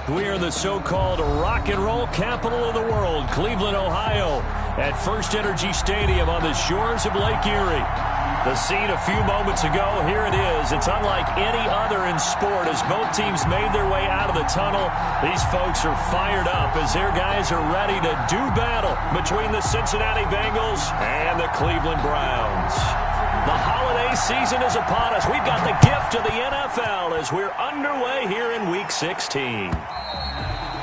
We are in the so-called rock and roll capital of the world, Cleveland, Ohio, at First Energy Stadium on the shores of Lake Erie. The scene a few moments ago, here it is. It's unlike any other in sport as both teams made their way out of the tunnel. These folks are fired up as their guys are ready to do battle between the Cincinnati Bengals and the Cleveland Browns. The holiday season is upon us. We've got the gift of the NFL as we're underway here in Week 16.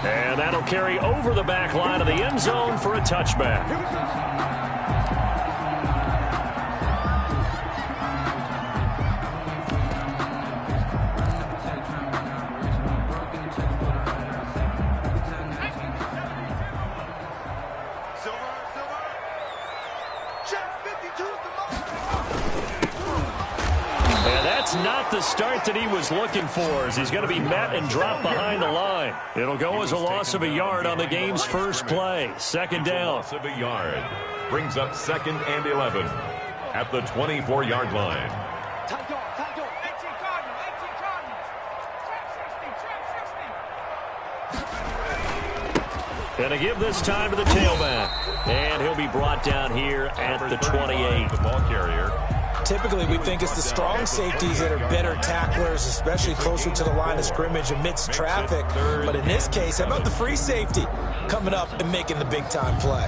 And that'll carry over the back line of the end zone for a touchback. Not the start that he was looking for as he's going to be met and dropped behind the line. It'll go as a loss of a yard on the game's first play. Second down. Loss of a yard. Brings up 2nd and 11 at the 24-yard line. Going to give this time to the tailback. And he'll be brought down here at the 28. The ball carrier. Typically, we think it's the strong safeties that are better tacklers, especially closer to the line of scrimmage amidst traffic. But in this case, how about the free safety coming up and making the big-time play?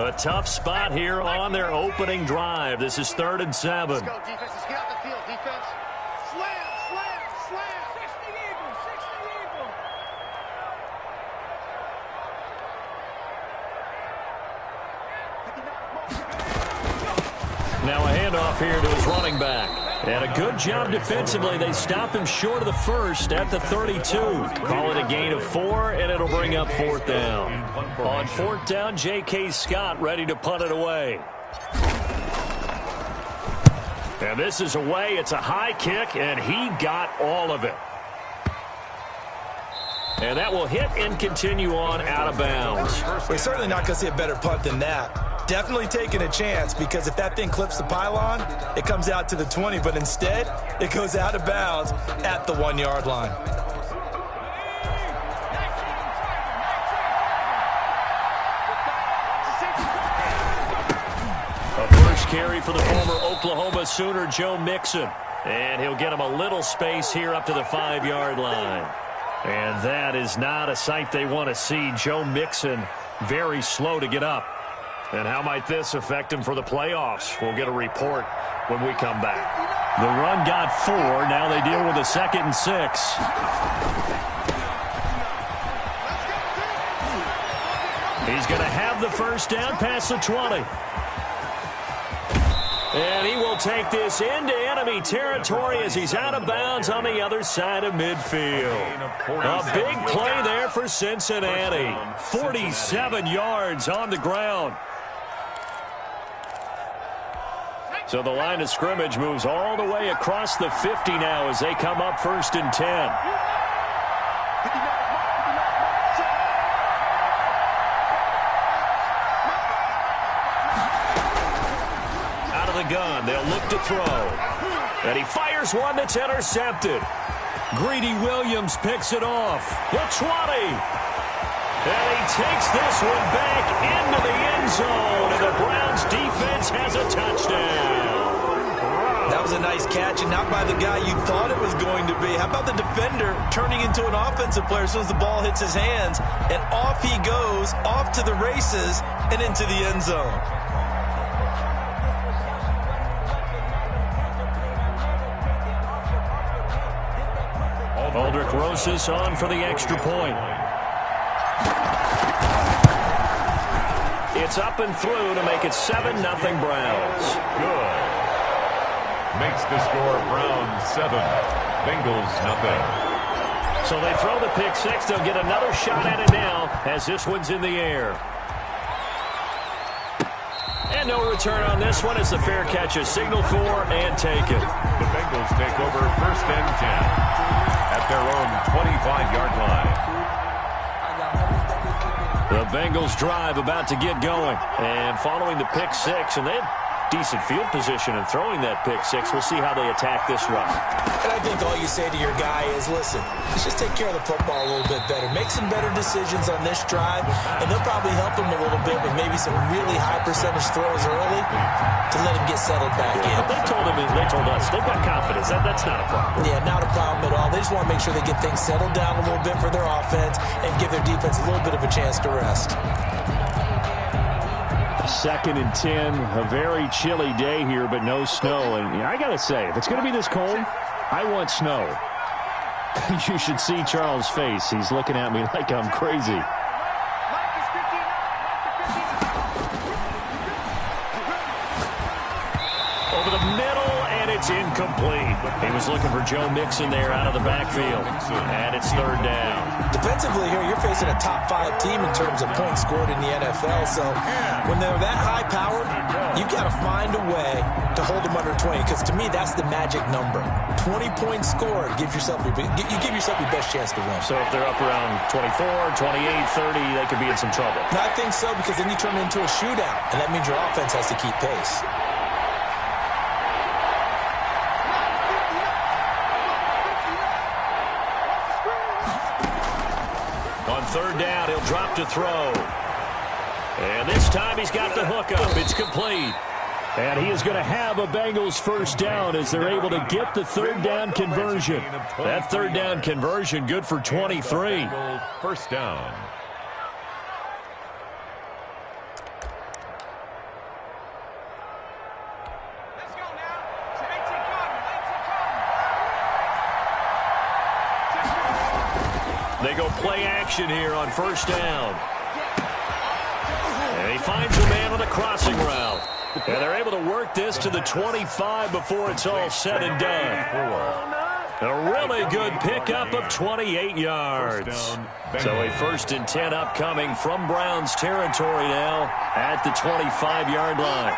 A tough spot here on their opening drive. This is 3rd and 7. Let's go, defense. Let's get out the field, defense. Slam, slam, slam. 60 Eagles, 60 Eagles. Now a handoff here to his running back. And a good job defensively. They stop him short of the first at the 32. Call it a gain of 4, and it'll bring up 4th down. On 4th down, J.K. Scott ready to punt it away. And this is away. It's a high kick, and he got all of it. And that will hit and continue on out of bounds. We're certainly not going to see a better punt than that. Definitely taking a chance because if that thing clips the pylon, it comes out to the 20, but instead it goes out of bounds at the 1-yard line. A first carry for the former Oklahoma Sooner, Joe Mixon. And he'll get him a little space here up to the 5-yard line. And that is not a sight they want to see. Joe Mixon very slow to get up. And how might this affect him for the playoffs? We'll get a report when we come back. The run got 4. Now they deal with a 2nd and 6. He's going to have the first down past the 20. And he will take this into enemy territory as he's out of bounds on the other side of midfield. A big play there for Cincinnati. 47 yards on the ground. So the line of scrimmage moves all the way across the 50 now as they come up 1st and 10. Out of the gun, they'll look to throw. And he fires one that's intercepted. Greedy Williams picks it off. The 20. And he takes this one back into the end zone. And the Browns defense has a touchdown. That was a nice catch, and not by the guy you thought it was going to be. How about the defender turning into an offensive player as soon as the ball hits his hands? And off he goes, off to the races, and into the end zone. Aldrich Rosas on for the extra point. It's up and through to make it 7-0 Browns. Good. Makes the score Browns 7, Bengals nothing. So they throw the pick 6. They'll get another shot at it now as this one's in the air. And no return on this one as the fair catch is signaled for and taken. The Bengals take over 1st and 10 at their own 25-yard line. The Bengals drive about to get going. And following the pick 6, and decent field position and throwing that pick six. We'll see how they attack this run. And I think all you say to your guy is, listen, let's just take care of the football a little bit better. Make some better decisions on this drive, and they'll probably help him a little bit with maybe some really high percentage throws early to let him get settled back in. They told us they've got confidence. That's not a problem. Yeah, not a problem at all. They just want to make sure they get things settled down a little bit for their offense and give their defense a little bit of a chance to rest. 2nd and 10, a very chilly day here, but no snow. And I got to say, if it's going to be this cold, I want snow. You should see Charles' face. He's looking at me like I'm crazy. Over the middle, and it's incomplete. He was looking for Joe Mixon there out of the backfield. And it's 3rd down. Defensively here, you're facing a top 5 team in terms of points scored in the NFL. So when they're that high-powered, you've got to find a way to hold them under 20. Because to me, that's the magic number. 20 points scored gives yourself you give yourself your best chance to win. So if they're up around 24, 28, 30, they could be in some trouble. No, I think so, because then you turn it into a shootout, and that means your offense has to keep pace. On 3rd down, he'll drop to throw. And this time he's got the hook up. It's complete. And he is going to have a Bengals 1st down as they're able to get the 3rd down conversion. That 3rd down conversion good for 23. 1st down. They go play action here on 1st down. And he finds a man on the crossing route. And they're able to work this to the 25 before it's all said and done. A really good pickup of 28 yards. So a 1st and 10 upcoming from Browns territory now at the 25-yard line.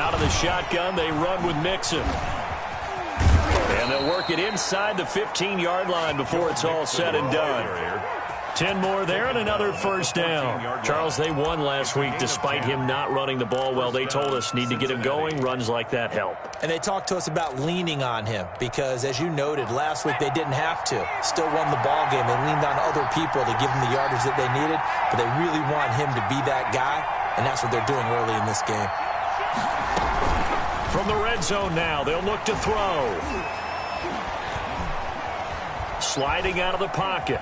Out of the shotgun, they run with Mixon. And they'll work it inside the 15-yard line before it's all said and done. 10 more there and another 1st down. Charles, they won last week despite him not running the ball well. They told us need to get him going. Runs like that help. And they talked to us about leaning on him because, as you noted, last week they didn't have to. Still won the ball game. They leaned on other people to give them the yardage that they needed, but they really want him to be that guy, and that's what they're doing early in this game. From the red zone now, they'll look to throw. Sliding out of the pocket.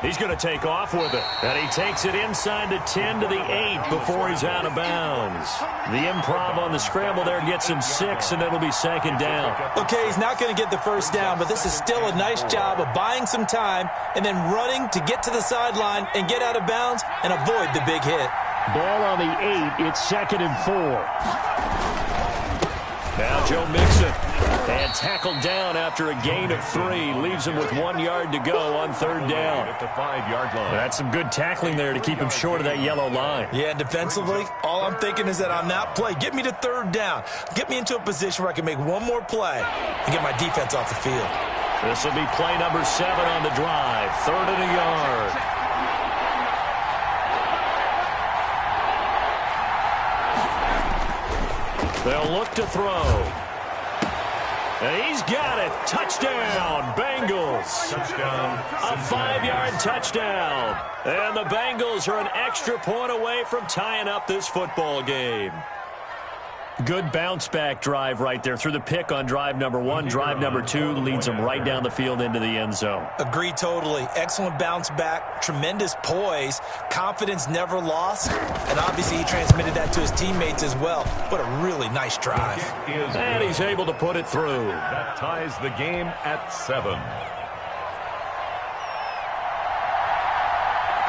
He's going to take off with it. And he takes it inside the 10 to the 8 before he's out of bounds. The improv on the scramble there gets him 6, and it'll be 2nd down. Okay, he's not going to get the 1st down, but this is still a nice job of buying some time and then running to get to the sideline and get out of bounds and avoid the big hit. Ball on the 8. It's 2nd and 4. Now Joe Mixon. And tackled down after a gain of 3. Leaves him with 1 yard to go on 3rd down. At the 5-yard line. That's some good tackling there to keep him short of that yellow line. Yeah, defensively, all I'm thinking is that on that play, get me to 3rd down. Get me into a position where I can make one more play and get my defense off the field. This will be play number 7 on the drive. 3rd and a yard. They'll look to throw. And he's got it. Touchdown, Bengals. Touchdown. A 5-yard touchdown. And the Bengals are an extra point away from tying up this football game. Good bounce-back drive right there through the pick on drive number 1. Drive number 2 leads them right down the field into the end zone. Agree totally. Excellent bounce back, tremendous poise, confidence never lost, and obviously he transmitted that to his teammates as well. What a really nice drive. And he's able to put it through. That ties the game at 7.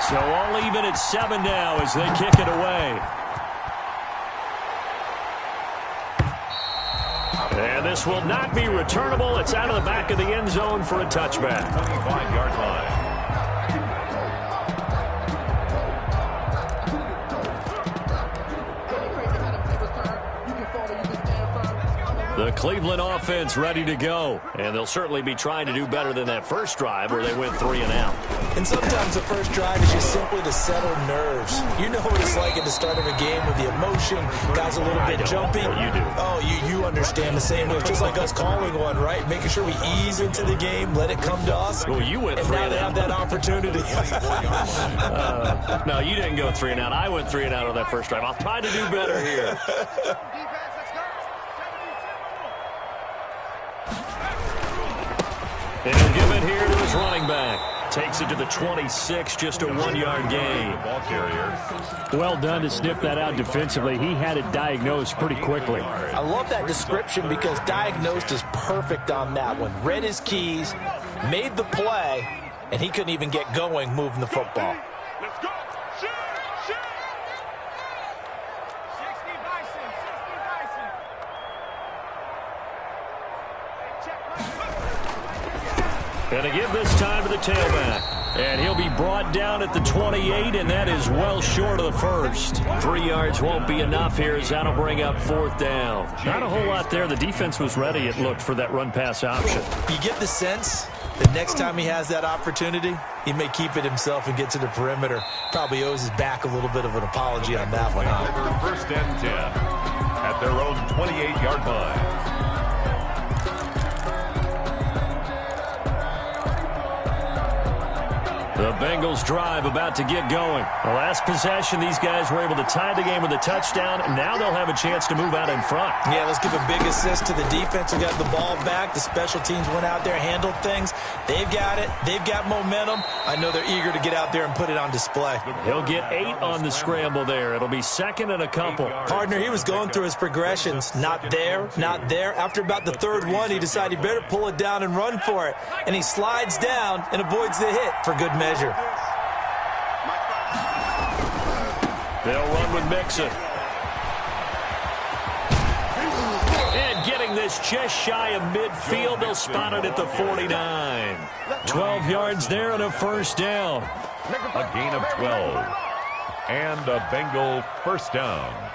So all even at 7 now as they kick it away. And this will not be returnable. It's out of the back of the end zone for a touchback. 25-yard line. The Cleveland offense ready to go. And they'll certainly be trying to do better than that first drive where they went 3 and out. And sometimes the first drive is just simply to settle nerves. You know what it's like at the start of a game with the emotion. Guys a little bit jumpy. You do. Oh, you understand the same way. It's just like us calling one, right? Making sure we ease into the game, let it come to us. Well, you went 3 and and now out. they have that opportunity. No, you didn't go 3 and out. I went 3 and out on that first drive. I'll try to do better here. And he'll give it here to his running back. Takes it to the 26, just a 1-yard gain. Ball carrier. Well done to sniff that out defensively. He had it diagnosed pretty quickly. I love that description because diagnosed is perfect on that one. Read his keys, made the play, and he couldn't even get going moving the football. Let's go. Going to give this time to the tailback. And he'll be brought down at the 28, and that is well short of the first. 3 yards won't be enough here as that'll bring up 4th down. Not a whole lot there. The defense was ready, it looked, for that run-pass option. You get the sense the next time he has that opportunity, he may keep it himself and get to the perimeter. Probably owes his back a little bit of an apology on that one. First and 10 at their own 28-yard line. The Bengals drive about to get going. The last possession, these guys were able to tie the game with a touchdown, and now they'll have a chance to move out in front. Yeah, let's give a big assist to the defense who got the ball back. The special teams went out there, handled things. They've got it. They've got momentum. I know they're eager to get out there and put it on display. He'll get 8 on the scramble there. It'll be 2nd and a couple. Partner, he was going through his progressions. Not there, not there. After about the 3rd one, he decided he better pull it down and run for it. And he slides down and avoids the hit for good measure. They'll run with Mixon. And getting this just shy of midfield, they'll spot it at the 49. 12 yards there and a 1st down. A gain of 12. And a Bengal 1st down.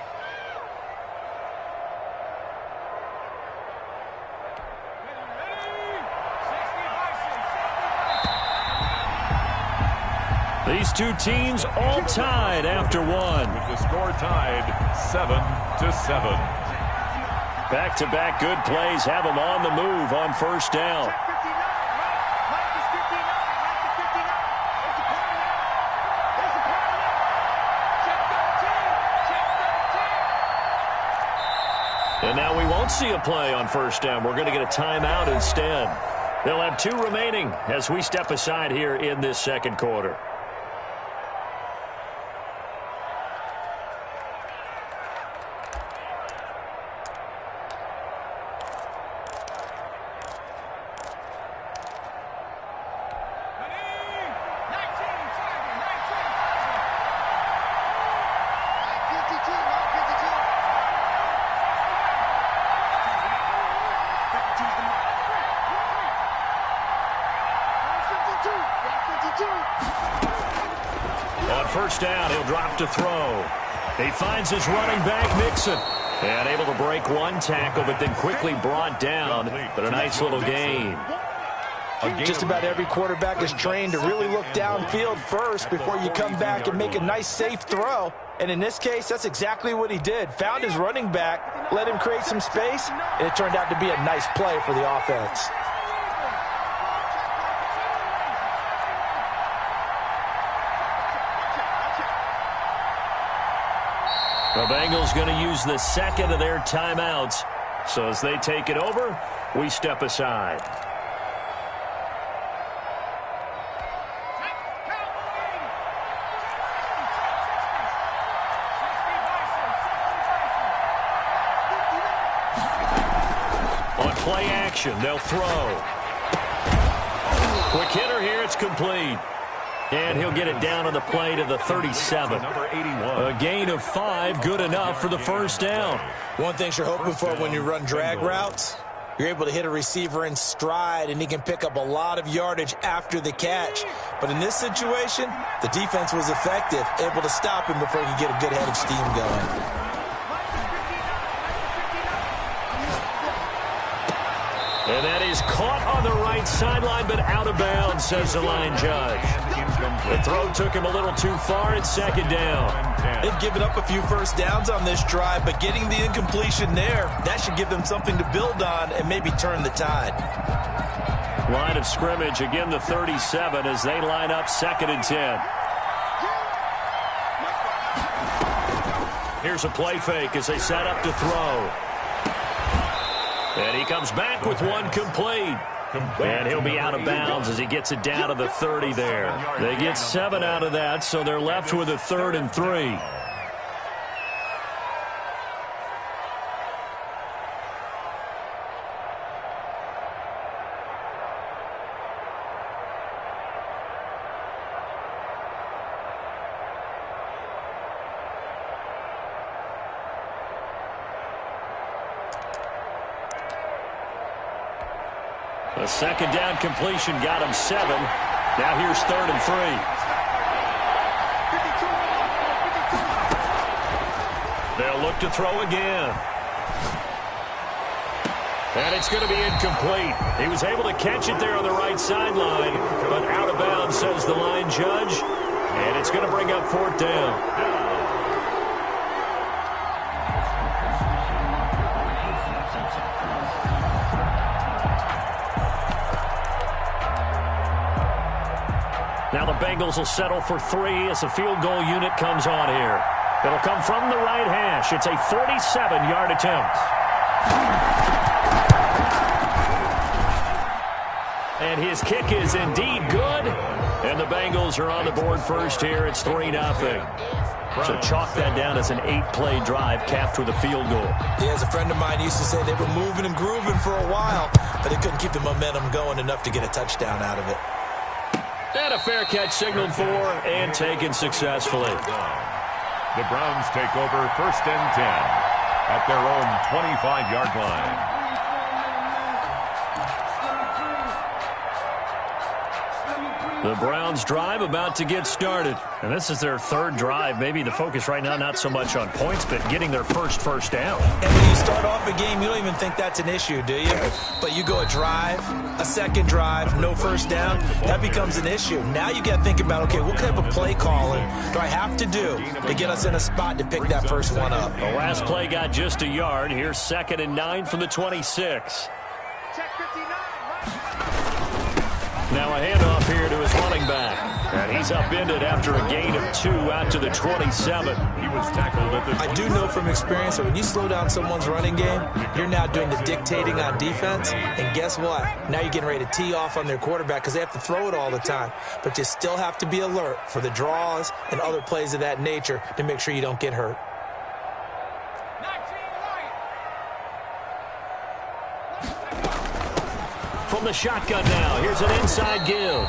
These two teams all tied after one. With the score tied 7-7. Back-to-back good plays have them on the move on 1st down. And now we won't see a play on 1st down. We're going to get a timeout instead. They'll have 2 remaining as we step aside here in this 2nd quarter. On 1st down, he'll drop to throw. He finds his running back, Mixon. And able to break one tackle, but then quickly brought down. But a nice little gain. Just about every quarterback is trained to really look downfield first before you come back and make a nice, safe throw. And in this case, that's exactly what he did. Found his running back, let him create some space, and it turned out to be a nice play for the offense. The Bengals going to use the 2nd of their timeouts. So as they take it over, we step aside. On play action, they'll throw. Quick hitter here, it's complete. And he'll get it down on the play to the 37. Number 81. A gain of 5, good enough for the 1st down. One thing you're hoping for when you run drag routes, you're able to hit a receiver in stride, and he can pick up a lot of yardage after the catch. But in this situation, the defense was effective, able to stop him before he could get a good head of steam going. And that is caught on the right sideline, but out of bounds, says the line judge. The throw took him a little too far. It's second down. They've given up a few first downs on this drive, but getting the incompletion there, that should give them something to build on and maybe turn the tide. Line of scrimmage, again the 37 as they line up 2nd and 10. Here's a play fake as they set up to throw. And he comes back with one complete. And he'll be out of bounds as he gets it down to the 30 there. They get 7 out of that, so they're left with a 3rd and 3. A 2nd down completion got him 7. Now here's 3rd and 3. They'll look to throw again. And it's going to be incomplete. He was able to catch it there on the right sideline, but out of bounds, says the line judge. And it's going to bring up 4th down. Now the Bengals will settle for 3 as the field goal unit comes on here. It'll come from the right hash. It's a 47-yard attempt. And his kick is indeed good. And the Bengals are on the board first here. It's 3-0. So chalk that down as an 8-play drive capped with a field goal. Yeah, as a friend of mine used to say, they were moving and grooving for a while, but they couldn't keep the momentum going enough to get a touchdown out of it. And a fair catch signaled for and taken successfully. The Browns take over 1st and 10 at their own 25-yard line. The Browns drive about to get started. And this is their 3rd drive. Maybe the focus right now not so much on points, but getting their first down. And when you start off a game, you don't even think that's an issue, do you? But you go a drive, a 2nd drive, no first down, that becomes an issue. Now you got to think about, okay, what type of play calling do I have to do to get us in a spot to pick that first one up? The last play got just a yard. Here's 2nd and 9 from the 26. Check 59. Now a handoff here to his running back. And he's upended after a gain of 2 out to the 27. He was tackled at the 20. I do know from experience that when you slow down someone's running game, you're now doing the dictating on defense. And guess what? Now you're getting ready to tee off on their quarterback because they have to throw it all the time. But you still have to be alert for the draws and other plays of that nature to make sure you don't get hurt. From the shotgun now, here's an inside give.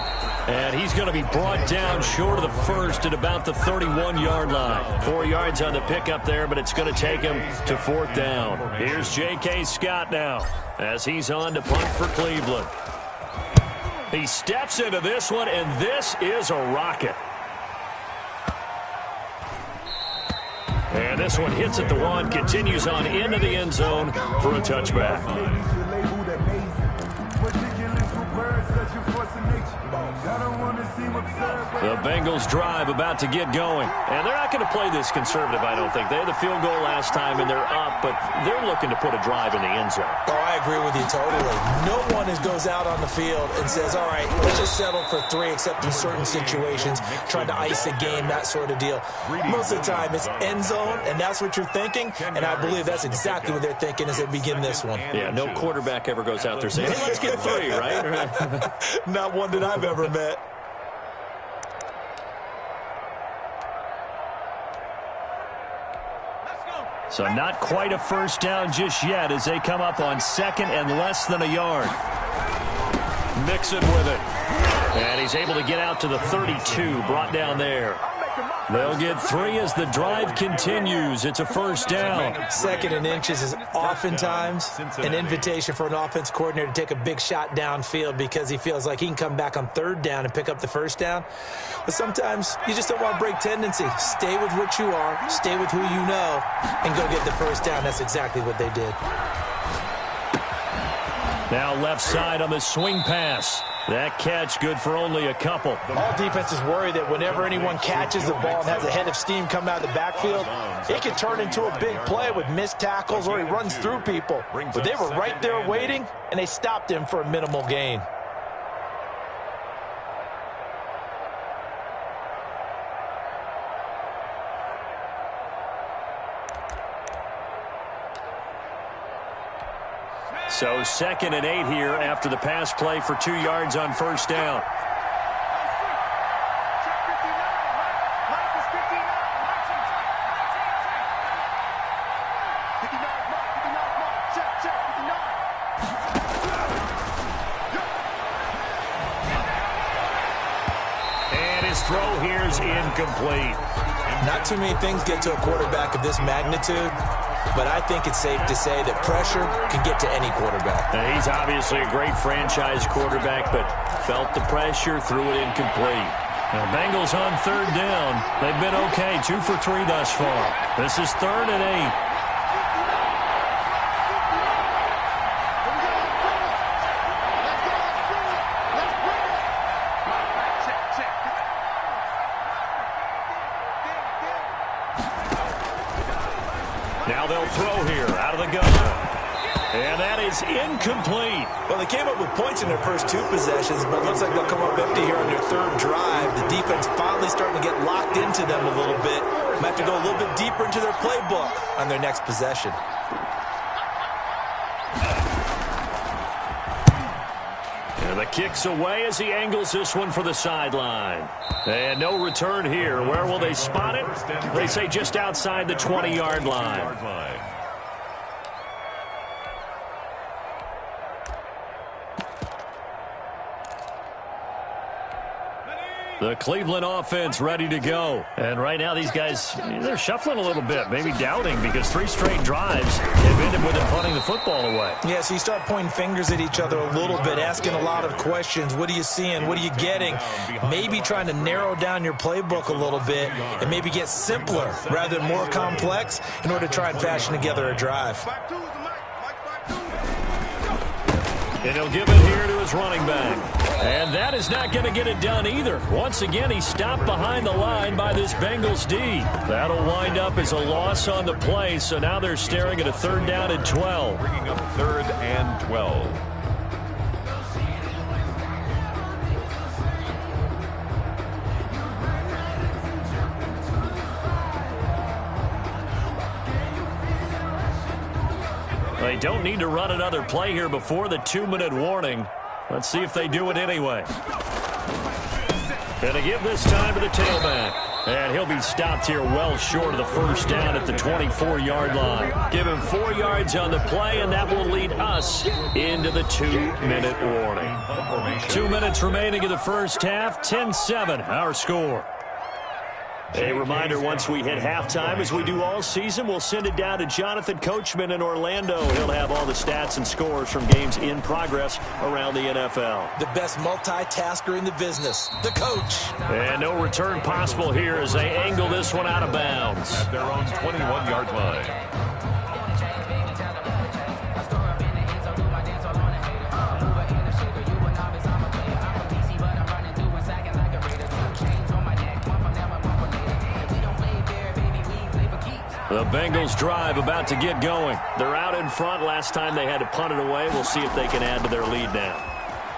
And he's going to be brought down short of the first at about the 31-yard line. 4 yards on the pickup there, but it's going to take him to 4th down. Here's J.K. Scott now as he's on to punt for Cleveland. He steps into this one, and this is a rocket. And this one hits at the 1, continues on into the end zone for a touchback. The Bengals drive about to get going. And they're not going to play this conservative, I don't think. They had the field goal last time, and they're up, but they're looking to put a drive in the end zone. Oh, I agree with you totally. No one goes out on the field and says, all right, let's just settle for 3, except in certain situations, trying to ice a game, that sort of deal. Most of the time, it's end zone, and that's what you're thinking, and I believe that's exactly what they're thinking as they begin this one. Yeah, no quarterback ever goes out there saying, hey, let's get 3, right? Not one that I've ever met. So not quite a first down just yet as they come up on 2nd and less than a yard. Mixon with it. And he's able to get out to the 32, brought down there. They'll get 3 as the drive continues. It's a first down. 2nd and inches is oftentimes an invitation for an offense coordinator to take a big shot downfield because he feels like he can come back on 3rd down and pick up the first down. But sometimes you just don't want to break tendency. Stay with what you are, stay with who you know, and go get the first down. That's exactly what they did. Now left side on the swing pass. That catch good for only a couple. All defenses worry that whenever anyone catches the ball and has a head of steam coming out of the backfield, it can turn into a big play with missed tackles or he runs through people. But they were right there waiting, and they stopped him for a minimal gain. So 2nd and 8 here after the pass play for 2 yards on first down. And his throw here is incomplete. Not too many things get to a quarterback of this magnitude, but I think it's safe to say that pressure can get to any quarterback. Now, he's obviously a great franchise quarterback, but felt the pressure, threw it incomplete. Now, Bengals on 3rd down. They've been okay, 2 for 3 thus far. This is 3rd and 8. Now they'll throw here out of the gun. And that is incomplete. Well, they came up with points in their first 2 possessions, but it looks like they'll come up empty here on their 3rd drive. The defense finally starting to get locked into them a little bit. Might have to go a little bit deeper into their playbook on their next possession. And the kick's away as he angles this one for the sideline. And no return here. Where will they spot it? They say just outside the 20-yard line. The Cleveland offense ready to go. And right now these guys, they're shuffling a little bit, maybe doubting, because 3 straight drives have ended with them punting the football away. Yeah, so you start pointing fingers at each other a little bit, asking a lot of questions. What are you seeing? What are you getting? Maybe trying to narrow down your playbook a little bit and maybe get simpler rather than more complex in order to try and fashion together a drive. And he'll give it here to his running back. And that is not going to get it done either. Once again, he's stopped behind the line by this Bengals D. That'll wind up as a loss on the play, so now they're staring at a 3rd down and 12. Bringing up 3rd and 12. They don't need to run another play here before the 2-minute warning. Let's see if they do it anyway. Going to give this time to the tailback. And he'll be stopped here well short of the 1st down at the 24-yard line. Give him 4 yards on the play, and that will lead us into the 2-minute warning. 2 minutes remaining in the first half, 10-7, our score. A reminder, once we hit halftime, as we do all season, we'll send it down to Jonathan Coachman in Orlando. He'll have all the stats and scores from games in progress around the NFL. The best multitasker in the business, the coach. And no return possible here as they angle this one out of bounds. At their own 21-yard line. The Bengals drive about to get going. They're out in front. Last time they had to punt it away. We'll see if they can add to their lead now.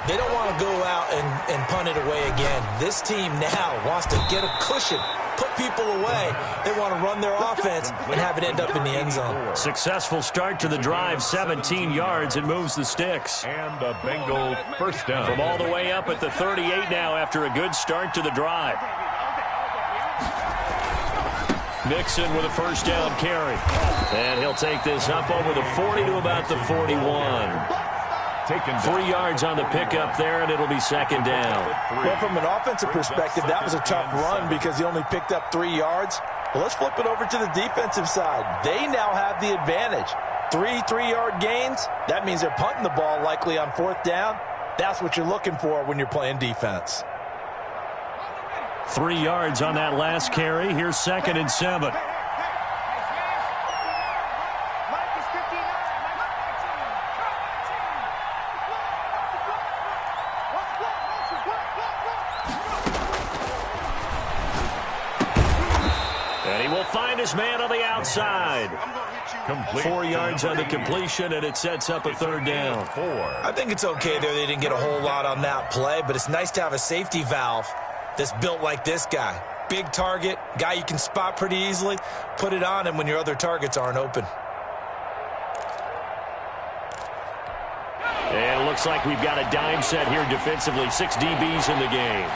They don't want to go out and punt it away again. This team now wants to get a cushion, put people away. They want to run their offense and have it end up in the end zone. Successful start to the drive, 17 yards, and moves the sticks. And a Bengal 1st down. From all the way up at the 38 now after a good start to the drive. Mixon with a 1st down carry. And he'll take this up over the 40 to about the 41. 3 yards on the pickup there, and it'll be 2nd down. Well, from an offensive perspective, that was a tough run because he only picked up 3 yards. Well, let's flip it over to the defensive side. They now have the advantage. 3 3-yard gains. That means they're punting the ball likely on 4th down. That's what you're looking for when you're playing defense. 3 yards on that last carry. Here's 2nd and 7. his man on the outside. Complete. 4 yards on the completion, and it sets up a third down. 4. I think it's okay there. They didn't get a whole lot on that play, but it's nice to have a safety valve that's built like this guy. Big target, guy you can spot pretty easily. Put it on him when your other targets aren't open. And it looks like we've got a dime set here defensively. 6 DBs in the game.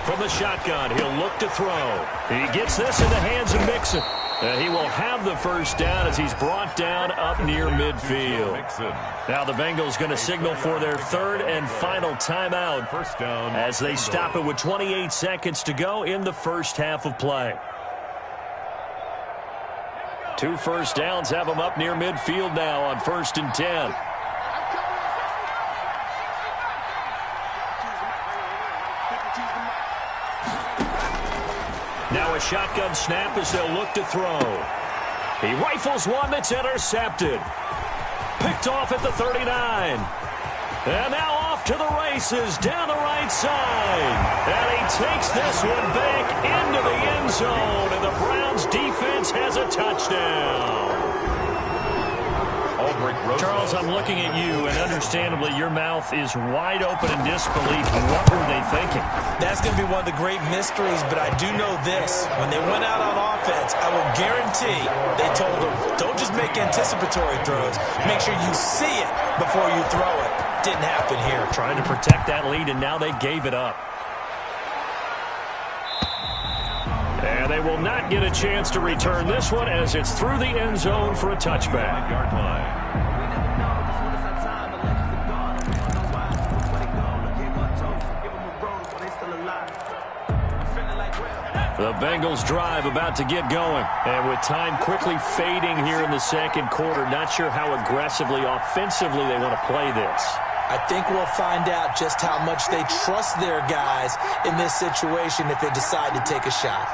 From the shotgun, he'll look to throw. He gets this in the hands of Mixon. And he will have the first down as he's brought down up near midfield. Now the Bengals going to signal for their third and final timeout First down as they stop it with 28 seconds to go in the first half of play. 2 first downs have them up near midfield now on 1st and 10. Now a shotgun snap as they'll look to throw. He rifles one that's intercepted. Picked off at the 39. And now off to the races down the right side. And he takes this one back into the end zone. And the Browns defense has a touchdown. Charles, I'm looking at you, and understandably your mouth is wide open in disbelief. What were they thinking? That's going to be one of the great mysteries, but I do know this. When they went out on offense, I will guarantee they told them, don't just make anticipatory throws. Make sure you see it before you throw it. Didn't happen here. Trying to protect that lead, and now they gave it up. And they will not get a chance to return this one as it's through the end zone for a touchback. Yard line. The Bengals drive about to get going. And with time quickly fading here in the second quarter, not sure how aggressively, offensively they want to play this. I think we'll find out just how much they trust their guys in this situation if they decide to take a shot.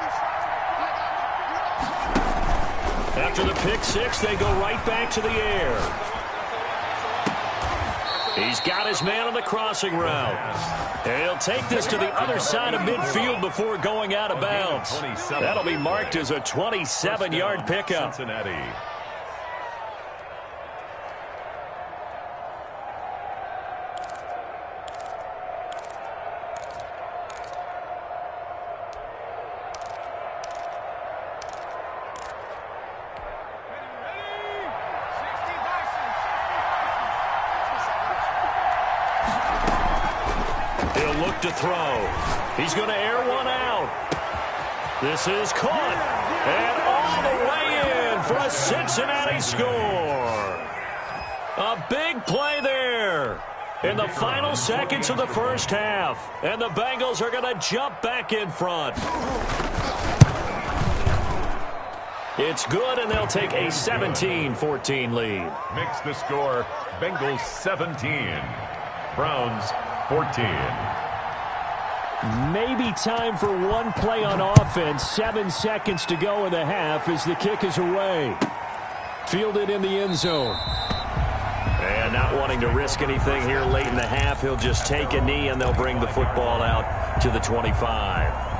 After the pick six, they go right back to the air. He's got his man on the crossing route. And he'll take this to the other side of midfield before going out of bounds. That'll be marked as a 27-yard pickup. Cincinnati. To throw. He's going to air one out. This is caught. And all the way in for a Cincinnati score. A big play there in the final seconds of the first half. And the Bengals are going to jump back in front. It's good, and they'll take a 17-14 lead. Makes the score Bengals 17. Browns 14. Maybe time for one play on offense. 7 seconds to go in the half as the kick is away. Fielded in the end zone. And not wanting to risk anything here late in the half, he'll just take a knee and they'll bring the football out to the 25.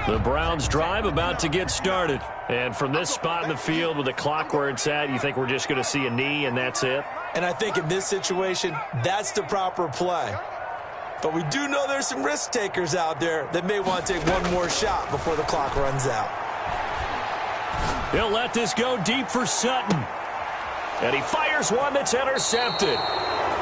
The Browns drive about to get started. And from this spot in the field with the clock where it's at, you think we're just going to see a knee and that's it? And I think in this situation, that's the proper play. But we do know there's some risk takers out there that may want to take one more shot before the clock runs out. He'll let this go deep for Sutton. And he fires one that's intercepted.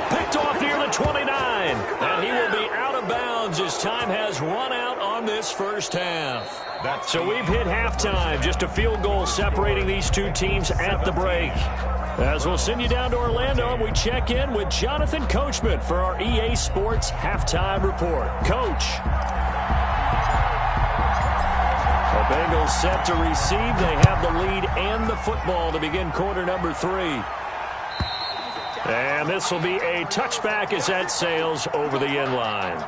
Picked off near the 29. And he will be out of bounds as time has run out on this first half. So we've hit halftime. Just a field goal separating these two teams at the break. As we'll send you down to Orlando, and we check in with Jonathan Coachman for our EA Sports Halftime Report. Coach. The Bengals set to receive. They have the lead and the football to begin quarter number 3. And this will be a touchback as that sails over the end line.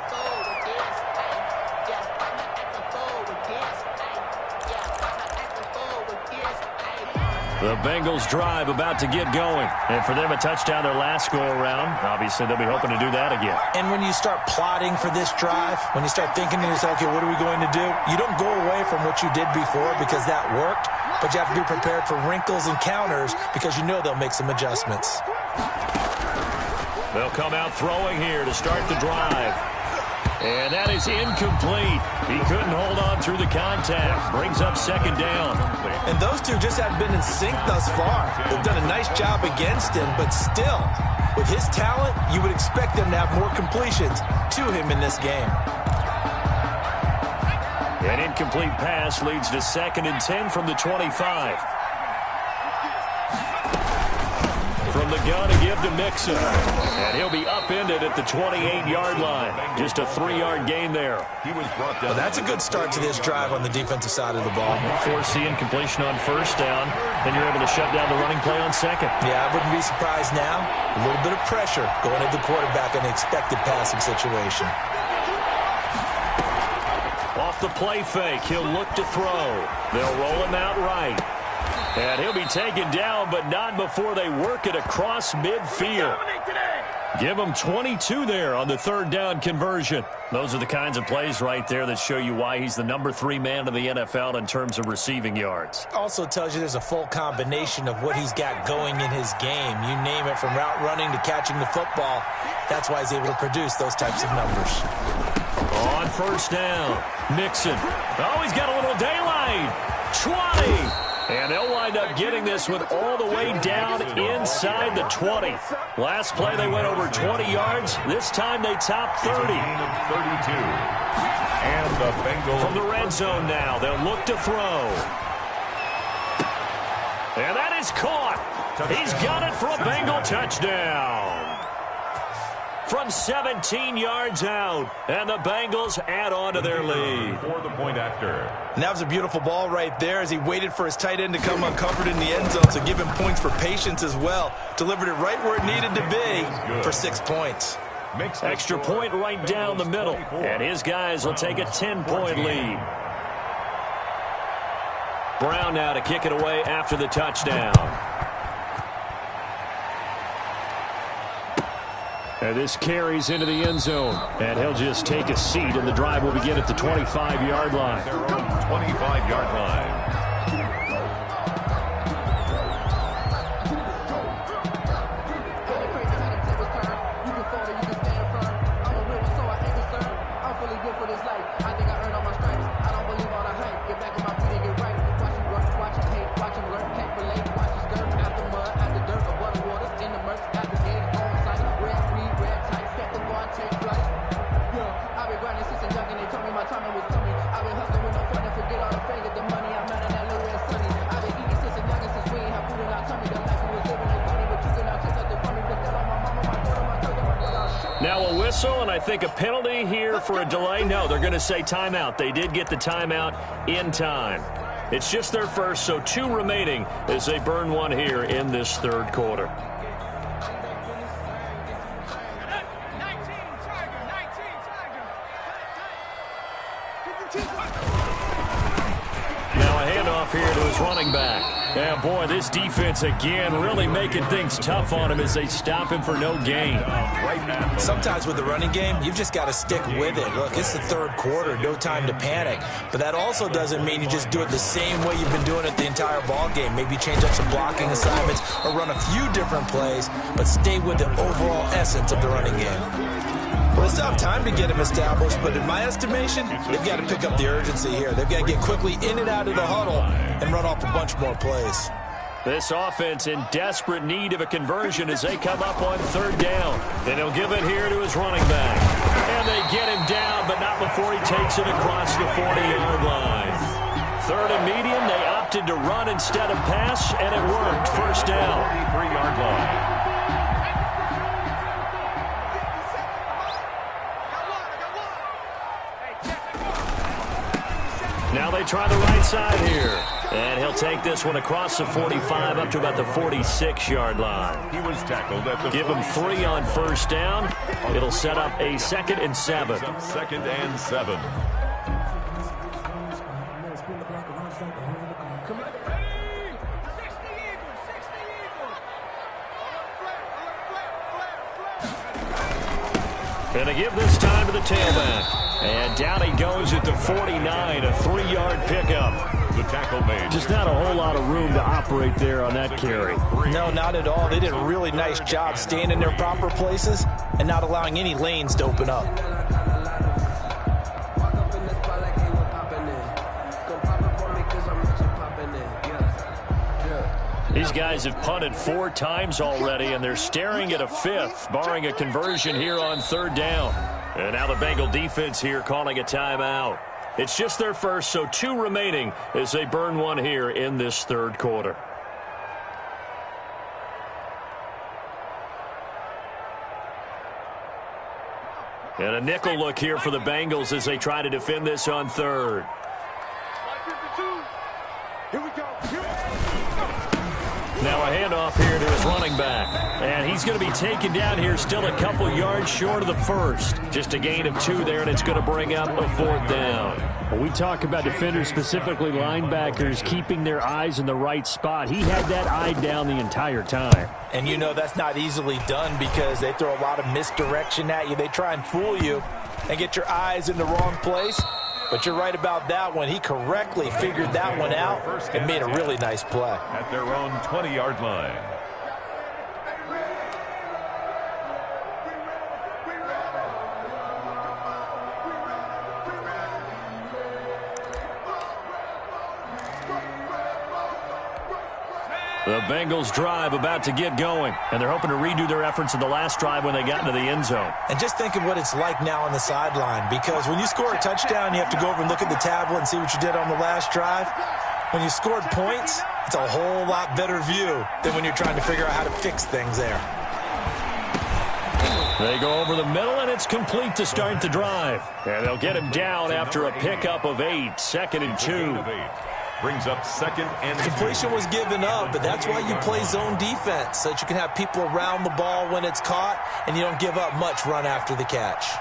The Bengals drive about to get going. And for them, a touchdown their last go-around. Obviously, they'll be hoping to do that again. And when you start plotting for this drive, when you start thinking to yourself, okay, what are we going to do? You don't go away from what you did before because that worked, but you have to be prepared for wrinkles and counters because you know they'll make some adjustments. They'll come out throwing here to start the drive. And that is incomplete. He couldn't hold on through the contact. Brings up second down. And those two just haven't been in sync thus far. They've done a nice job against him, but still, with his talent, you would expect them to have more completions to him in this game. An incomplete pass leads to 2nd and 10 from the 25. From the gun to give to Mixon. And he'll be upended at the 28-yard line. Just a 3-yard gain there. Well, that's a good start to this drive on the defensive side of the ball. Force the incompletion on first down. Then you're able to shut down the running play on second. Yeah, I wouldn't be surprised now. A little bit of pressure going at the quarterback in an expected passing situation. Off the play fake, he'll look to throw. They'll roll him out right. And he'll be taken down, but not before they work it across midfield. Give him 22 there on the 3rd down conversion. Those are the kinds of plays right there that show you why he's the number 3 man in the NFL in terms of receiving yards. Also tells you there's a full combination of what he's got going in his game. You name it, from route running to catching the football. That's why he's able to produce those types of numbers. On first down, Mixon. Oh, he's got a little daylight. 20. And they'll wind up getting this one all the way down inside the 20. Last play, they went over 20 yards. This time, they top 30. 32. And the Bengals. From the red zone now, they'll look to throw. And that is caught. He's got it for a Bengal touchdown. From 17 yards out, and the Bengals add on to their lead. For the point after. And that was a beautiful ball right there as he waited for his tight end to come uncovered in the end zone, so give him points for patience as well. Delivered it right where it needed to be for 6 points. Extra point right down the middle, and his guys will take a 10-point lead. Brown now to kick it away after the touchdown. And this carries into the end zone. And he'll just take a seat, and the drive will begin at the 25-yard line. Their own 25-yard line. Now a whistle, and I think a penalty here for a delay. No, they're going to say timeout. They did get the timeout in time. It's just their first, so 2 remaining as they burn one here in this 3rd quarter. Now a handoff here to his running back. Yeah, boy, this defense again really making things tough on him as they stop him for no gain. Sometimes with the running game, you've just got to stick with it. Look, it's the 3rd quarter, no time to panic. But that also doesn't mean you just do it the same way you've been doing it the entire ball game. Maybe change up some blocking assignments or run a few different plays, but stay with the overall essence of the running game. Well, they still have time to get him established, but in my estimation, they've got to pick up the urgency here. They've got to get quickly in and out of the huddle and run off a bunch more plays. This offense in desperate need of a conversion as they come up on 3rd down. And he'll give it here to his running back. And they get him down, but not before he takes it across the 40-yard line. 3rd and medium, they opted to run instead of pass, and it worked. 1st down. they try the right side here. And he'll take this one across the 45 up to about the 46-yard line. He was tackled at the Give him 3 on first down. It'll set up a 2nd and 7. Second and 7. And they give this time to the tailback. And down he goes at the 49, a 3-yard pickup. The tackle made. Just not a whole lot of room to operate there on that carry. No, not at all. They did a really nice job staying in their proper places and not allowing any lanes to open up. These guys have punted 4 times already, and they're staring at a 5th, barring a conversion here on 3rd down. And now the Bengal defense here calling a timeout. It's just their first, so 2 remaining as they burn one here in this 3rd quarter. And a nickel look here for the Bengals as they try to defend this on 3rd. Here we go. Now a handoff here to his running back. And he's going to be taken down here still a couple yards short of the 1st. Just a gain of 2 there, and it's going to bring up a 4th down. When we talk about defenders, specifically linebackers, keeping their eyes in the right spot, he had that eye down the entire time. And you know that's not easily done because they throw a lot of misdirection at you. They try and fool you and get your eyes in the wrong place. But you're right about that one. He correctly figured that one out and made a really nice play. At their own 20-yard line. The Bengals drive about to get going, and they're hoping to redo their efforts in the last drive when they got into the end zone. And just think of what it's like now on the sideline, because when you score a touchdown, you have to go over and look at the tablet and see what you did on the last drive. When you scored points, it's a whole lot better view than when you're trying to figure out how to fix things there. They go over the middle, and it's complete to start the drive. And they'll get him down after a pickup of 8, 2nd and 2. Brings up 2nd and 2. Completion was given up, but that's why you play zone defense, so that you can have people around the ball when it's caught, and you don't give up much run after the catch.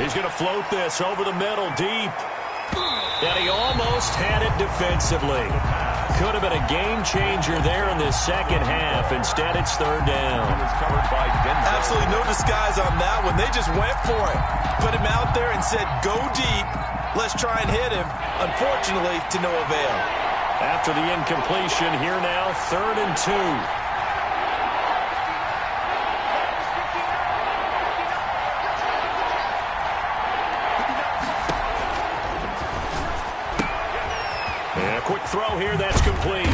He's going to float this over the middle, deep. And he almost had it defensively. Could have been a game changer there in this 2nd half. Instead, it's 3rd down. Absolutely no disguise on that one. They just went for it. Put him out there and said, go deep. Let's try and hit him. Unfortunately, to no avail. After the incompletion, here now, 3rd and 2. Quick throw here, that's complete.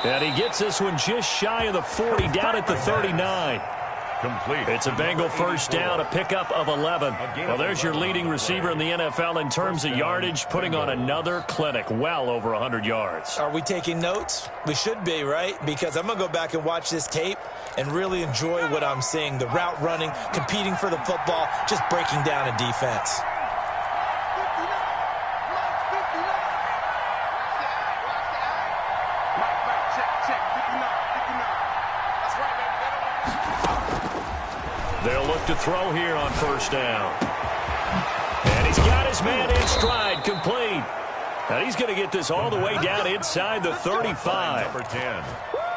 And he gets this one just shy of the 40, down at the 39. Complete. It's a Bengal first down, a pickup of 11. Well, there's your leading receiver in the NFL in terms of yardage, putting on another clinic, well over 100 yards. Are we taking notes? We should be, right? Because I'm going to go back and watch this tape and really enjoy what I'm seeing. The route running, competing for the football, just breaking down a defense. They'll look to throw here on first down. And he's got his man in stride, complete. And he's going to get this all the way down inside the 35. Number 10.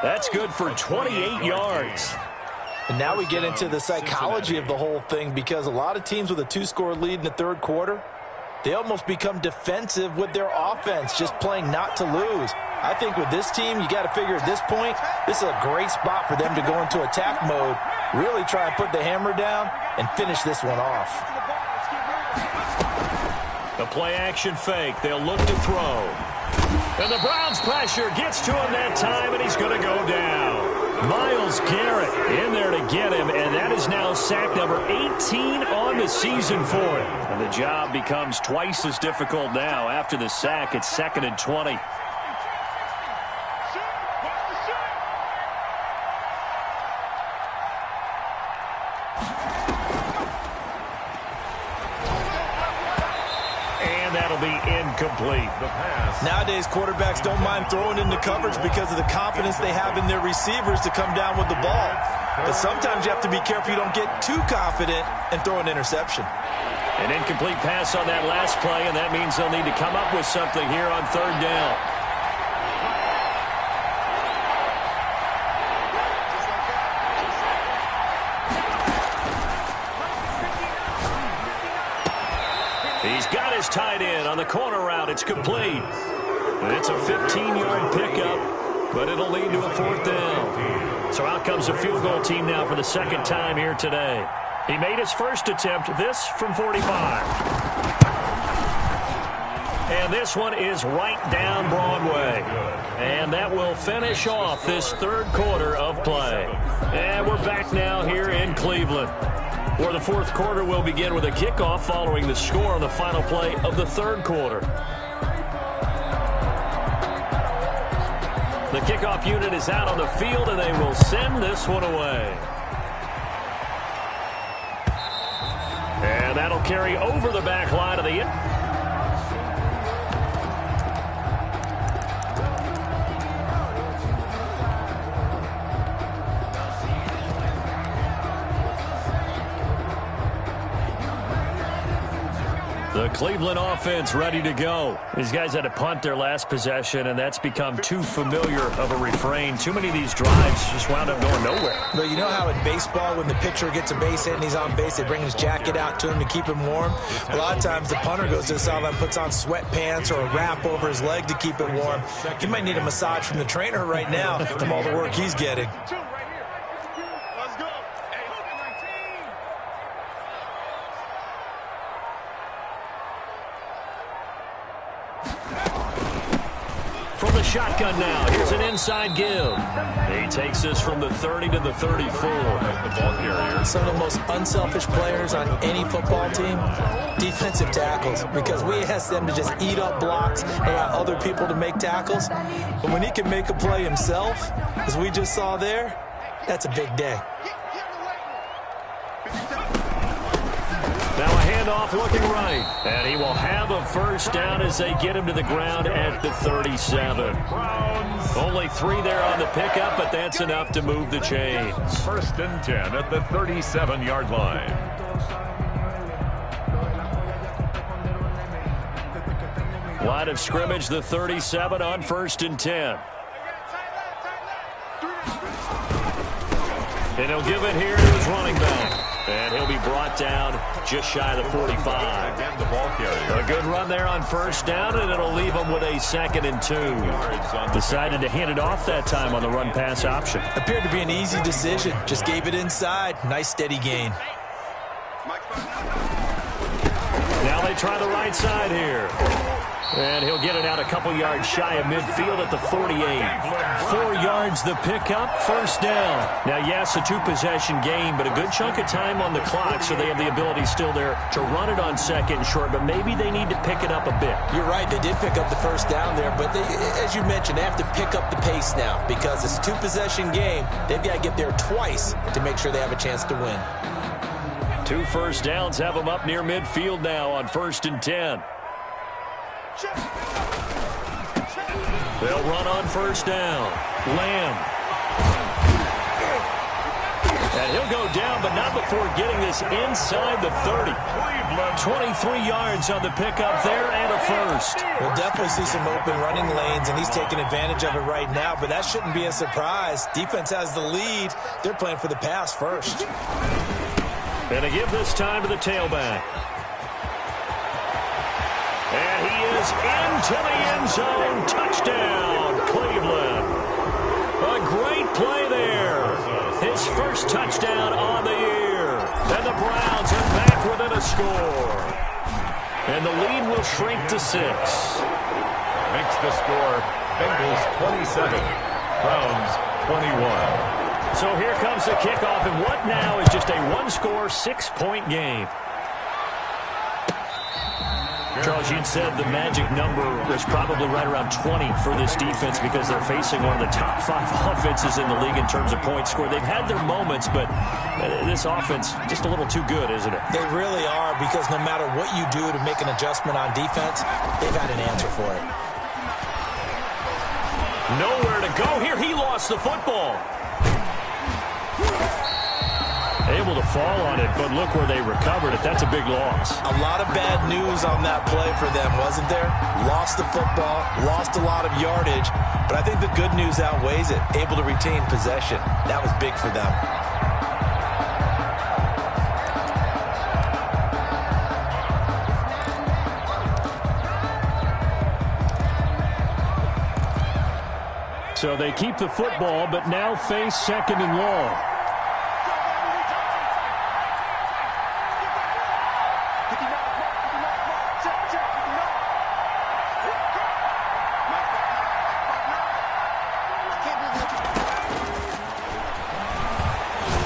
That's good for 28 yards. And now we get into the psychology of the whole thing, because a lot of teams with a 2-score lead in the 3rd quarter, they almost become defensive with their offense, just playing not to lose. I think with this team, you got to figure at this point, this is a great spot for them to go into attack mode, really try and put the hammer down and finish this one off. The play-action fake. They'll look to throw. And the Browns' pressure gets to him that time, and he's going to go down. Myles Garrett in there to get him, and that is now sack number 18 on the season for him. And the job becomes twice as difficult now. After the sack, it's 2nd and 20. that'll be incomplete. The pass. Nowadays, quarterbacks don't mind throwing into coverage because of the confidence they have in their receivers to come down with the ball. But sometimes you have to be careful you don't get too confident and throw an interception. An incomplete pass on that last play, and that means they'll need to come up with something here on third down. He's got his tight end on the corner route. It's complete. And it's a 15-yard pickup, but it'll lead to a fourth down. So out comes the field goal team now for the second time here today. He made his first attempt, this from 45. And this one is right down Broadway. And that will finish off this third quarter of play. And we're back now here in Cleveland, where the fourth quarter will begin with a kickoff following the score on the final play of the third quarter. The kickoff unit is out on the field, and they will send this one away. And that'll carry over the back line of the The Cleveland offense ready to go. These guys had to punt their last possession, and that's become too familiar of a refrain. Too many of these drives just wound up going nowhere. But you know how in baseball, when the pitcher gets a base hit and he's on base, they bring his jacket out to him to keep him warm? A lot of times the punter goes to the sideline, puts on sweatpants or a wrap over his leg to keep it warm. He might need a massage from the trainer right now from all the work he's getting. From the shotgun now, here's an inside give. He takes this from the 30 to the 34. The ball carrier. Some of the most unselfish players on any football team, defensive tackles, because we ask them to just eat up blocks and allow other people to make tackles. But when he can make a play himself, as we just saw there, that's a big day. Now a handoff looking right. And he will have a first down as they get him to the ground at the 37. Only 3 there on the pickup, but that's enough to move the chains. First and 10 at the 37-yard line. Line of scrimmage, the 37 on first and 10. And he'll give it here to his running back. And he'll be brought down just shy of the 45. Again, the ball carrier. A good run there on first down, and it'll leave him with a 2nd and 2. Decided to hand it off that time on the run-pass option. Appeared to be an easy decision. Just gave it inside. Nice steady gain. Now they try the right side here. And he'll get it out a couple yards shy of midfield at the 48. 4 yards the pickup, first down. Now, yes, a 2-possession game, but a good chunk of time on the clock, so they have the ability still there to run it on 2nd and short, but maybe they need to pick it up a bit. You're right, they did pick up the first down there, but they, as you mentioned, they have to pick up the pace now because it's a 2-possession game. They've got to get there twice to make sure they have a chance to win. 2 first downs have them up near midfield now on first and 10. They'll run on first down. Lamb. And he'll go down, but not before getting this inside the 30. 23 yards on the pickup there and a first. We'll definitely see some open running lanes, and he's taking advantage of it right now, but that shouldn't be a surprise. Defense has the lead. They're playing for the pass first. And they give this time to the tailback. And he is into the end zone. Touchdown, Cleveland. A great play there. His first touchdown on the year. And the Browns are back within a score. And the lead will shrink to 6. Makes the score Bengals 27, Browns 21. So here comes the kickoff, and what now is just a 1-score, 6-point game. Charles, you'd said the magic number was probably right around 20 for this defense because they're facing one of the top 5 offenses in the league in terms of points scored. They've had their moments, but this offense just a little too good, isn't it? They really are, because no matter what you do to make an adjustment on defense, they've had an answer for it. Nowhere to go here. He lost the football. Able to fall on it, but look where they recovered it. That's a big loss. A lot of bad news on that play for them, wasn't there? Lost the football, lost a lot of yardage, but I think the good news outweighs it. Able to retain possession. That was big for them. So they keep the football, but now face 2nd and long.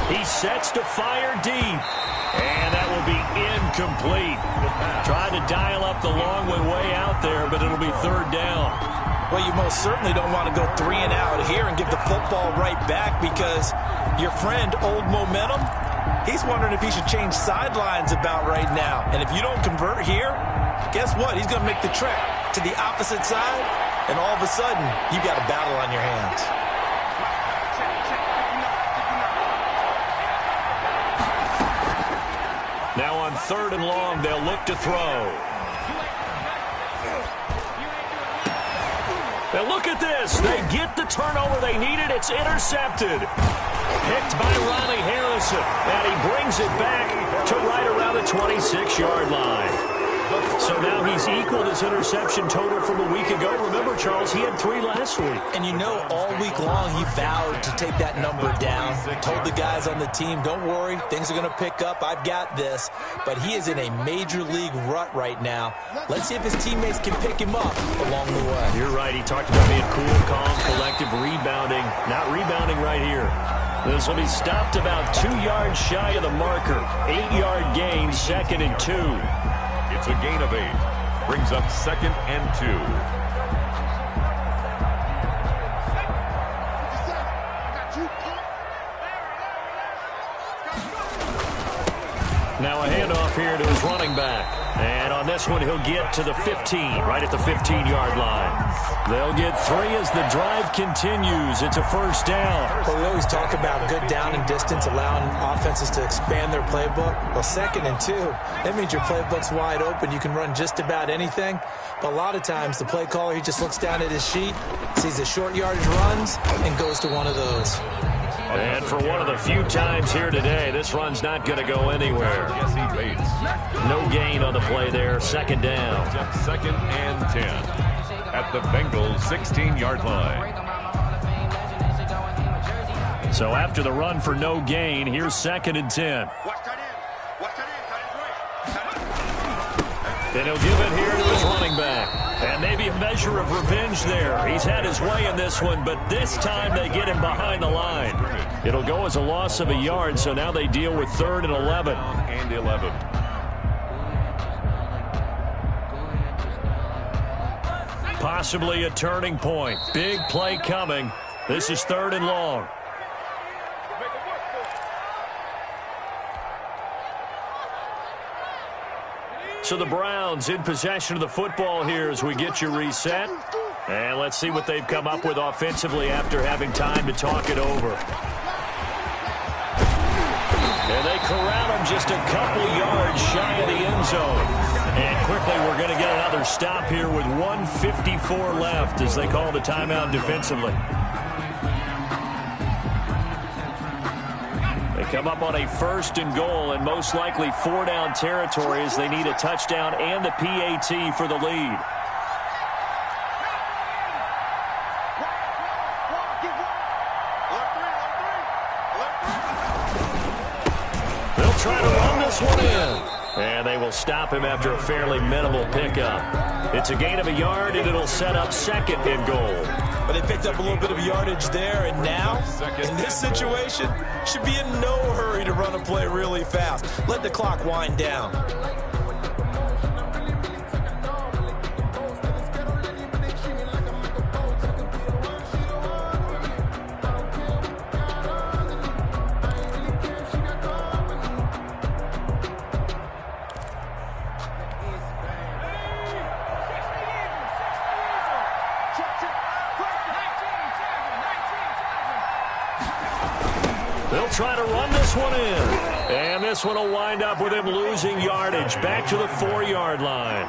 He sets to fire deep, and that will be incomplete. Tried to dial up the long way out there, but it'll be 3rd down. Well, you most certainly don't want to go 3 and out here and give the football right back, because your friend, Old Momentum, he's wondering if he should change sidelines about right now. And if you don't convert here, guess what? He's going to make the trek to the opposite side, and all of a sudden, you've got a battle on your hands. Now on 3rd and long, they'll look to throw. Now look at this. They get the turnover they needed. It's intercepted. Picked by Riley Harrison. And he brings it back to right around the 26-yard line. So now he's equaled his interception total from a week ago. Remember, Charles, he had 3 last week. And you know, all week long he vowed to take that number down. Told the guys on the team, don't worry, things are going to pick up. I've got this. But he is in a major league rut right now. Let's see if his teammates can pick him up along the way. You're right. He talked about being cool, calm, collective, rebounding. Not rebounding right here. This will be stopped about 2 yards shy of the marker. 8-yard gain, 2nd and 2. It's a gain of 8. Brings up 2nd and 2. Now a handoff here to his running back. And on this one, he'll get to the 15, right at the 15-yard line. They'll get 3 as the drive continues. It's a 1st down. Well, we always talk about good down and distance, allowing offenses to expand their playbook. Well, 2nd and 2, that means your playbook's wide open. You can run just about anything. But a lot of times, the play caller, he just looks down at his sheet, sees the short yardage runs, and goes to one of those. And for one of the few times here today, this run's not going to go anywhere. Yes, he baits. No gain on the play there. 2nd down. 2nd and 10 at the Bengals 16-yard line. So after the run for no gain, here's 2nd and 10. And he'll give it here to his running back. And maybe a measure of revenge there. He's had his way in this one, but this time they get him behind the line. It'll go as a loss of a yard, so now they deal with 3rd and 11. And 11. Possibly a turning point. Big play coming. This is 3rd and long. So the Browns in possession of the football here as we get you reset. And let's see what they've come up with offensively after having time to talk it over. And they corral him just a couple yards shy of the end zone. And quickly we're going to get another stop here with 1:54 left as they call the timeout defensively. They come up on a 1st and goal and most likely 4-down territory as they need a touchdown and the PAT for the lead. They'll try to run this one in. And they will stop him after a fairly minimal pickup. It's a gain of a yard, and it'll set up 2nd and goal. But they picked up a little bit of yardage there, and now, in this situation, should be in no hurry to run a play really fast. Let the clock wind down. this one in. And this one will wind up with him losing yardage back to the 4-yard line.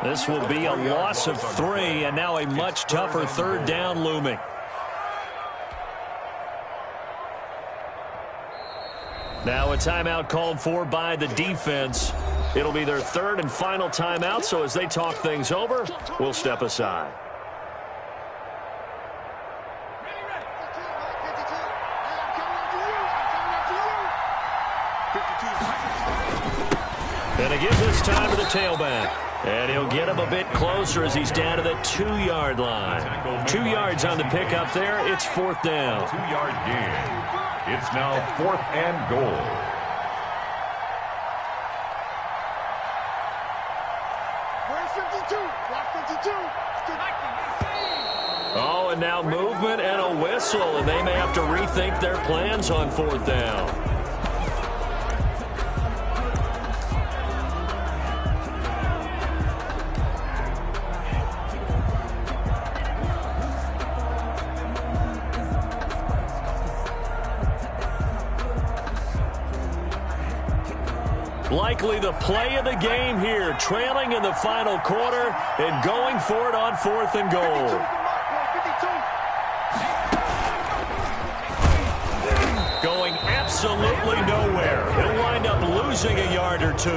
This will be a loss of 3, and now a much tougher third down looming. Now a timeout called for by the defense. It'll be their third and final timeout, so as they talk things over, we'll step aside. And he gives this time to the tailback. And he'll get him a bit closer as he's down to the 2-yard line. 2 yards on the pickup there. It's 4th down. 2-yard gain. It's now 4th and goal. Oh, and now movement and a whistle, and they may have to rethink their plans on 4th down. Likely the play of the game here, trailing in the final quarter and going for it on 4th and goal. Going absolutely nowhere. He'll wind up losing a yard or 2.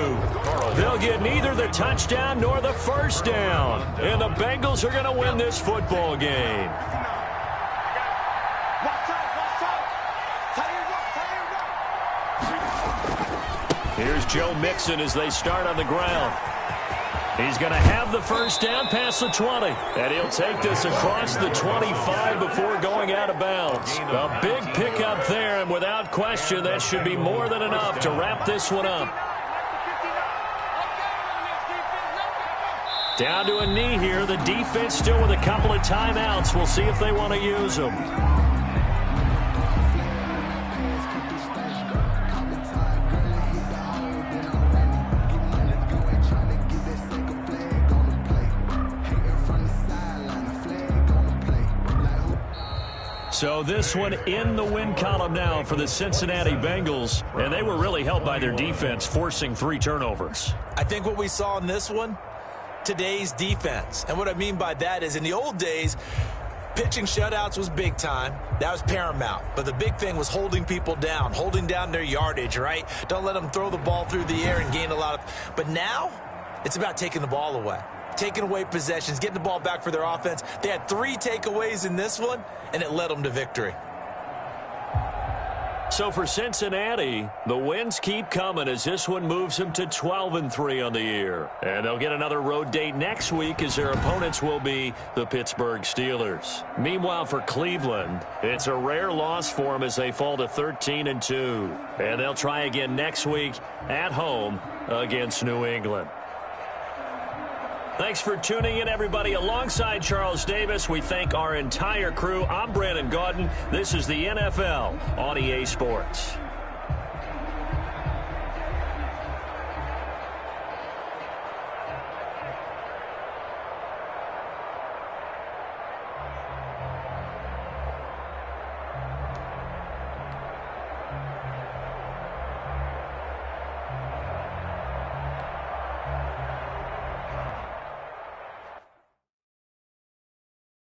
They'll get neither the touchdown nor the first down. And the Bengals are going to win this football game. Here's Joe Mixon as they start on the ground. He's going to have the first down past the 20. And he'll take this across the 25 before going out of bounds. A big pickup there, and without question, that should be more than enough to wrap this one up. Down to a knee here. The defense still with a couple of timeouts. We'll see if they want to use them. So this one in the win column now for the Cincinnati Bengals, and they were really helped by their defense, forcing 3 turnovers. I think what we saw in this one, today's defense. And what I mean by that is in the old days, pitching shutouts was big time. That was paramount. But the big thing was holding people down, holding down their yardage, right? Don't let them throw the ball through the air and gain a lot of... But now, it's about taking the ball away. Taking away possessions, getting the ball back for their offense. They had 3 takeaways in this one, and it led them to victory. So for Cincinnati, the wins keep coming as this one moves them to 12-3 on the year. And they'll get another road date next week as their opponents will be the Pittsburgh Steelers. Meanwhile, for Cleveland, it's a rare loss for them as they fall to 13-2. And they'll try again next week at home against New England. Thanks for tuning in, everybody. Alongside Charles Davis, we thank our entire crew. I'm Brandon Gaudin. This is the NFL on EA Sports.